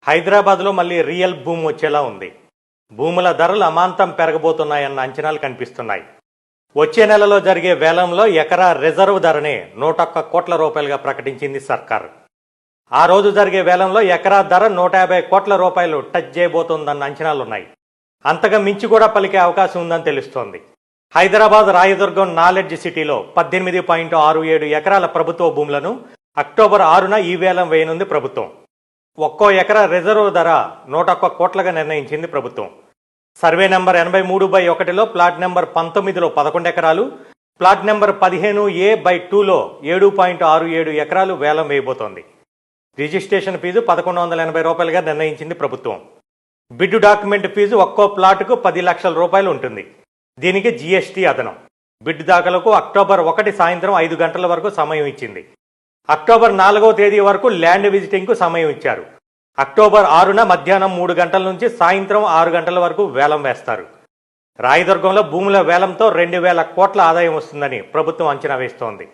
హైదరాబాద్లో మళ్ళీ real boom వచ్చేలా ఉంది. భూముల ధరలు అమాంతం పెరగబోతున్నాయన్న అంచనాలు కనిపిస్తున్నాయి. వచ్చే నెలలో జరిగే వేలంలో ఎకరా రిజర్వ్ ధరనే 101 కోట్ల రూపాయలుగా ప్రకటించింది సర్కార్. ఆ రోజు జరిగే వేలంలో ఎకరా ధర 150 కోట్ల రూపాయలు టచ్ చేయబోతోందన్న అంచనాలున్నాయి. అంతగా మించి కూడా పలికే అవకాశం ఉందని తెలుస్తోంది. హైదరాబాద్ రాయదుర్గం నాలెడ్జ్ సిటీలో 18.67 ఎకరాల ప్రభుత్వ భూములను అక్టోబర్ 6న ఈ వేలం వేయనుంది ప్రభుత్వం. ఒక్కో ఎకరా రిజర్వ్ ధర 101 కోట్లుగా నిర్ణయించింది ప్రభుత్వం. సర్వే నెంబర్ 83/1లో ప్లాట్ నెంబర్ 19లో 11 ఎకరాలు, ప్లాట్ నెంబర్ 15A/2లో 7.67 ఎకరాలు వేలం వేయబోతోంది. రిజిస్ట్రేషన్ ఫీజు 1180 రూపాయలుగా నిర్ణయించింది ప్రభుత్వం. బిడ్ డాక్యుమెంట్ ఫీజు ఒక్కో ప్లాటుకు 10 లక్షల రూపాయలు ఉంటుంది. దీనికి జీఎస్టీ అదనం. బిడ్ దాఖలకు అక్టోబర్ 1 సాయంత్రం 5 గంటల వరకు సమయం ఇచ్చింది. అక్టోబర్ 4వ తేదీ వరకు ల్యాండ్ విజిటింగ్కు సమయం ఇచ్చారు. అక్టోబర్ 6న మధ్యాహ్నం 3 గంటల నుంచి సాయంత్రం 6 గంటల వరకు వేలం వేస్తారు. రాయదుర్గంలో భూముల వేలంతో 2000 కోట్ల ఆదాయం వస్తుందని ప్రభుత్వం అంచనా వేస్తోంది.